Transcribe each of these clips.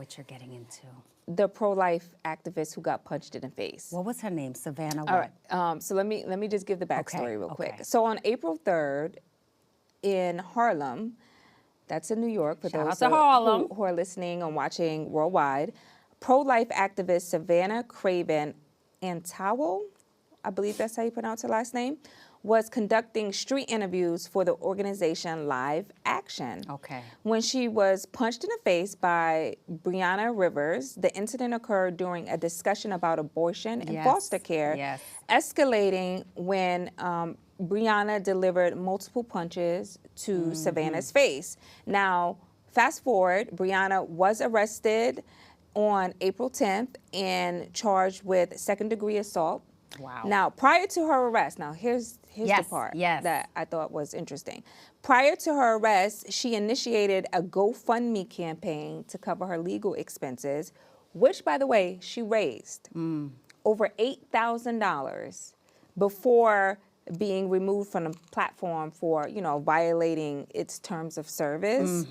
what you're getting into. The pro-life activist who got punched in the face. What was her name? Savannah what? All right. So let me just give the backstory real quick. Okay. So on April 3rd in Harlem, that's in New York for Shout those out to Harlem. who are listening and watching worldwide, pro-life activist Savannah Craven Antao, I believe that's how you pronounce her last name, was conducting street interviews for the organization Live Action. Okay. When she was punched in the face by Brianna Rivers, the incident occurred during a discussion about abortion and foster care, escalating when Brianna delivered multiple punches to Savannah's face. Now, fast forward, Brianna was arrested on April 10th and charged with second-degree assault. Wow. Now, prior to her arrest, now here's the part that I thought was interesting. Prior to her arrest, she initiated a GoFundMe campaign to cover her legal expenses, which, by the way, she raised over $8,000 before being removed from the platform for, violating its terms of service.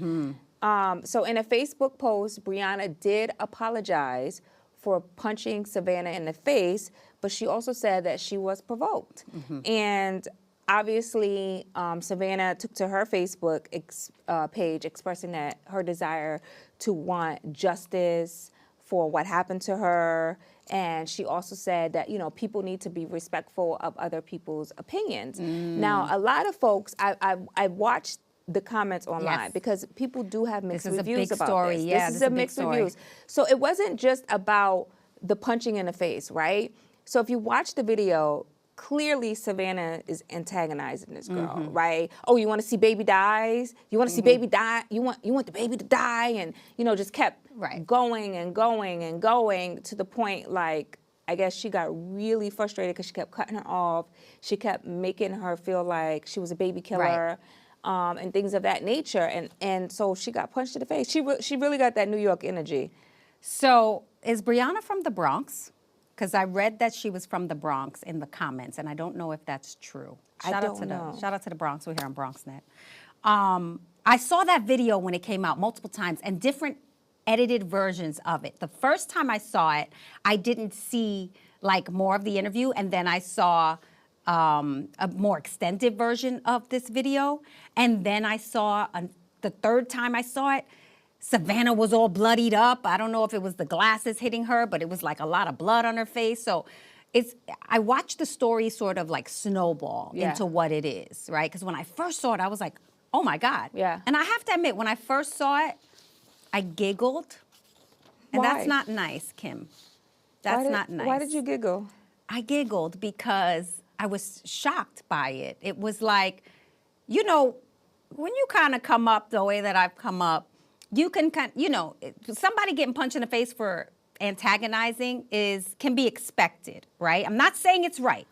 So in a Facebook post, Brianna did apologize for punching Savannah in the face, but she also said that she was provoked. And obviously, Savannah took to her Facebook page expressing that her desire to want justice for what happened to her. And she also said that, people need to be respectful of other people's opinions. Now, a lot of folks, I watched the comments online because people do have mixed reviews about this. This is a mixed reviews. So it wasn't just about the punching in the face, right? So if you watch the video, clearly Savannah is antagonizing this girl, right? Oh, you want to see baby dies? You want to see baby die? You want the baby to die? And just kept going and going and going to the point like I guess she got really frustrated because she kept cutting her off. She kept making her feel like she was a baby killer. And things of that nature, and so she got punched in the face. She really got that New York energy. So is Brianna from the Bronx? Because I read that she was from the Bronx in the comments, and I don't know if that's true. Shout out to the Bronx. We're here on BronxNet. I saw that video when it came out multiple times and different edited versions of it. The first time I saw it, I didn't see like more of the interview, and then I saw a more extended version of this video. And then I saw, the third time I saw it, Savannah was all bloodied up. I don't know if it was the glasses hitting her, but it was like a lot of blood on her face. So I watched the story sort of like snowball into what it is, right? Because when I first saw it, I was like, oh my God. Yeah. And I have to admit, when I first saw it, I giggled. And that's not nice, Kim. That's not nice. Why did you giggle? I giggled because I was shocked by it. It was like, when you kind of come up the way that I've come up, you can somebody getting punched in the face for antagonizing can be expected, right? I'm not saying it's right.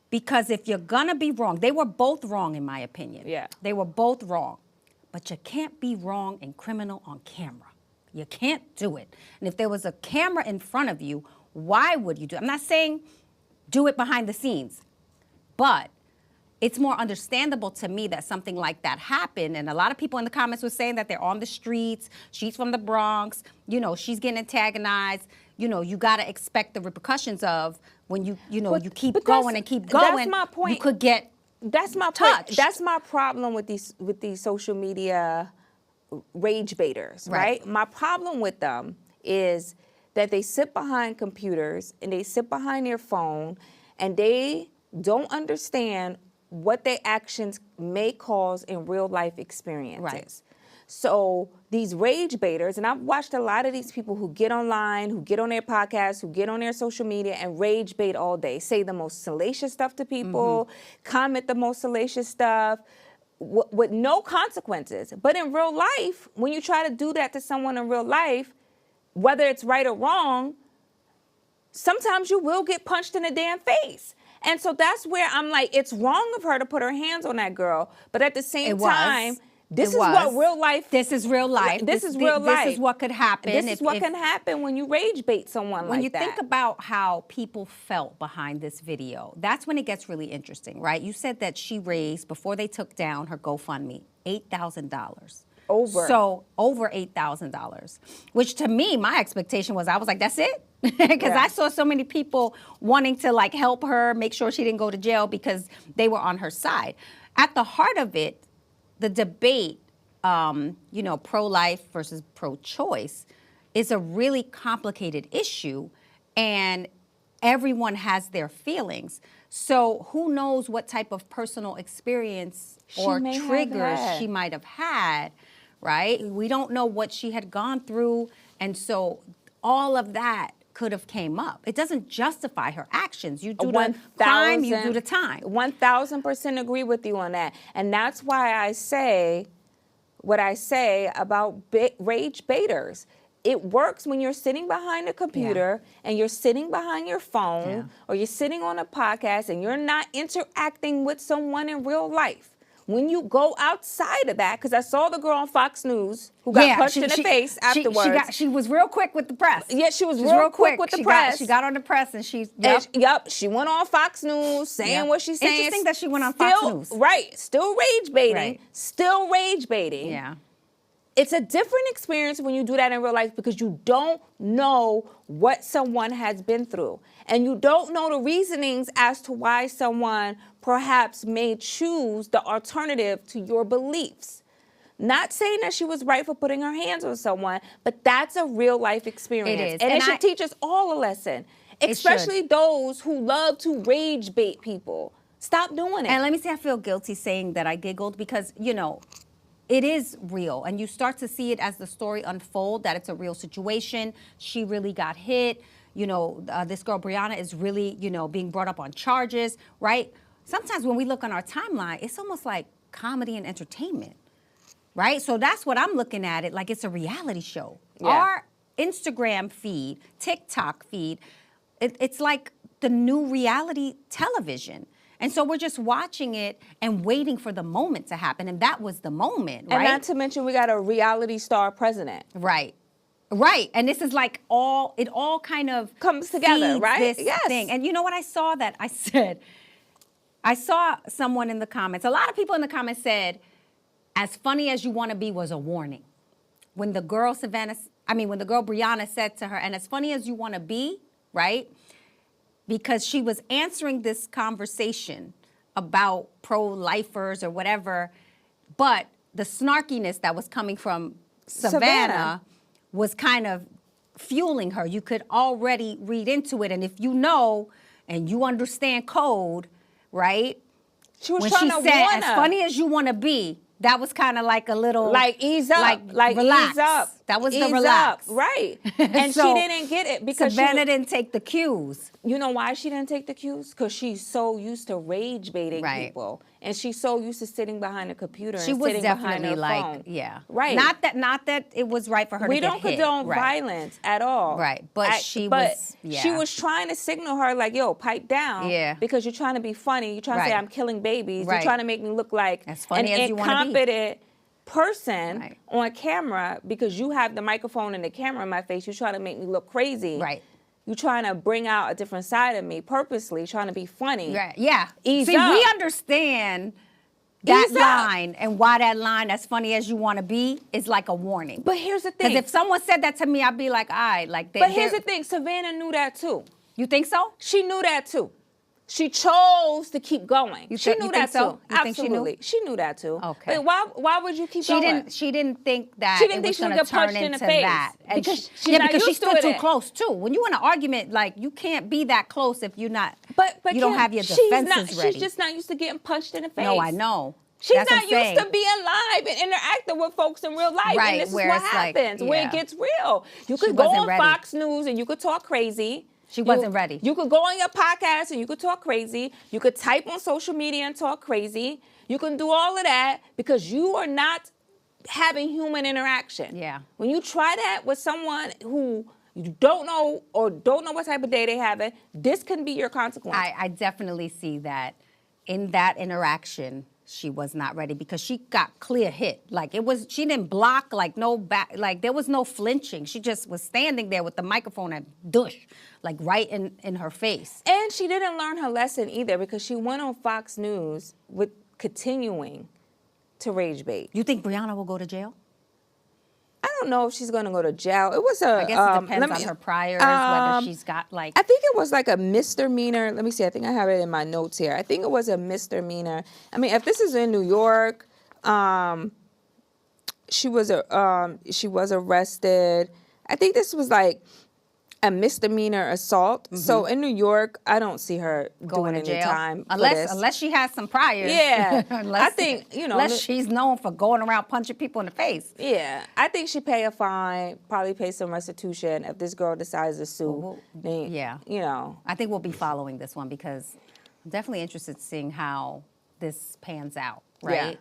Because if you're gonna be wrong, they were both wrong in my opinion. Yeah. They were both wrong. But you can't be wrong and criminal on camera. You can't do it. And if there was a camera in front of you, why would you do it? I'm not saying do it behind the scenes, but it's more understandable to me that something like that happened. And a lot of people in the comments were saying that they're on the streets. She's from the Bronx. She's getting antagonized. You got to expect the repercussions of when you keep going and keep going. That's my point. You could get touched. That's my problem with these social media rage baiters, right? My problem with them is that they sit behind computers and they sit behind their phone and they don't understand what their actions may cause in real life experiences. Right. So these rage baiters, and I've watched a lot of these people who get online, who get on their podcasts, who get on their social media and rage bait all day, say the most salacious stuff to people, comment the most salacious stuff with no consequences. But in real life, when you try to do that to someone in real life, whether it's right or wrong, sometimes you will get punched in the damn face. And so that's where I'm like, it's wrong of her to put her hands on that girl. But at the same time, this is what real life. This is real life. This is real life. This is what could happen. This is what can happen when you rage bait someone like that. When you think about how people felt behind this video, that's when it gets really interesting, right? You said that she raised, before they took down her GoFundMe, $8,000. So over $8,000, which to me, my expectation was, I was like, that's it? Because I saw so many people wanting to like help her, make sure she didn't go to jail because they were on her side. At the heart of it, the debate, you know, pro-life versus pro-choice is a really complicated issue, and everyone has their feelings. So who knows what type of personal experience or triggers she might have had, right? We don't know what she had gone through, and so all of that could have came up. It doesn't justify her actions. You do the crime, you do the time. 1,000% agree with you on that. And that's why I say what I say about rage baiters. It works when you're sitting behind a computer and you're sitting behind your phone or you're sitting on a podcast and you're not interacting with someone in real life. When you go outside of that, because I saw the girl on Fox News who got punched in the face afterwards. She was real quick with the press. Yeah, she was real quick with the press. She got on the press and she, she went on Fox News saying what she's saying. Interesting that she went on Fox News. Right, still rage baiting, still rage baiting. Yeah. It's a different experience when you do that in real life because you don't know what someone has been through. And you don't know the reasonings as to why someone perhaps may choose the alternative to your beliefs. Not saying that she was right for putting her hands on someone, but that's a real life experience. It is. And it should teach us all a lesson, especially those who love to rage bait people. Stop doing it. And let me say I feel guilty saying that I giggled because, you know, it is real, and you start to see it as the story unfold, that it's a real situation. She really got hit. You know, this girl, Brianna, is really, you know, being brought up on charges, right? Sometimes when we look on our timeline, it's almost like comedy and entertainment, right? So that's what I'm looking at it, like it's a reality show. Yeah. Our Instagram feed, TikTok feed, it's like the new reality television. And so we're just watching it and waiting for the moment to happen. And that was the moment, right? And not to mention we got a reality star president. Right. Right. And this is like it all kind of comes together, right? This thing. And you know what I saw that I said? I saw someone in the comments, a lot of people in the comments said, as funny as you want to be was a warning. When the girl when the girl Brianna said to her, and as funny as you want to be, right? Because she was answering this conversation about pro-lifers or whatever, but the snarkiness that was coming from Savannah was kind of fueling her. You could already read into it, and if you know and you understand code, right? She was when trying she to said, warn as her. funny as you want to be, that was kind of like a little... Like, ease up. Like relax. Ease up. That was ease the relax. Up. Right. And so, she didn't get it because Savannah didn't take the cues. You know why she didn't take the cues? Because she's so used to rage baiting people. And she's so used to sitting behind a computer and sitting behind her phone. Right. Not that it was right for her to get hit. We don't condone violence at all. Right. But she was trying to signal her like, yo, pipe down. Yeah. Because you're trying to be funny. You're trying to say I'm killing babies. You're trying to make me look like as funny an as you want to be. incompetent person on camera because you have the microphone and the camera in my face. You're trying to make me look crazy. Right. You're trying to bring out a different side of me purposely, trying to be funny. Right. Yeah. Ease See, up. we understand that line and why that line, as funny as you want to be, is like a warning. But here's the thing. Because if someone said that to me, I'd be like, all right. But here's the thing. Savannah knew that too. You think so? She knew that too. She chose to keep going. She knew that too. Absolutely. She knew that too. Okay. But why would you keep going? She didn't think that she didn't it was think going to turn punched in into the face that. And because because she stood too close too. When you in an argument, like you can't be that close if you're not. But you don't have your defenses ready. She's just not used to getting punched in the face. No, I know. She's not used to being live and interacting with folks in real life. Right, and this is what happens where it gets real. You could go on Fox News and you could talk crazy. She wasn't ready. You could go on your podcast and you could talk crazy. You could type on social media and talk crazy. You can do all of that because you are not having human interaction. Yeah. When you try that with someone who you don't know or don't know what type of day they having, this can be your consequence. I definitely see that in that interaction. She was not ready because she got clear hit. Like she didn't block, like no back, like there was no flinching. She just was standing there with the microphone and dush, like right in her face. And she didn't learn her lesson either because she went on Fox News with continuing to rage bait. You think Brianna will go to jail? I don't know if she's going to go to jail. It was a. I guess it depends on her priors, whether she's got like. I think it was like a misdemeanor. Let me see. I think I have it in my notes here. I think it was a misdemeanor. I mean, if this is in New York, she was arrested. I think this was like a misdemeanor assault. So in New York, I don't see her going doing to any jail time unless she has some priors. Yeah, I think unless she's known for going around punching people in the face. Yeah, I think she pay a fine, probably pay some restitution if this girl decides to sue. Yeah, I think we'll be following this one because I'm definitely interested in seeing how this pans out. Right. Yeah.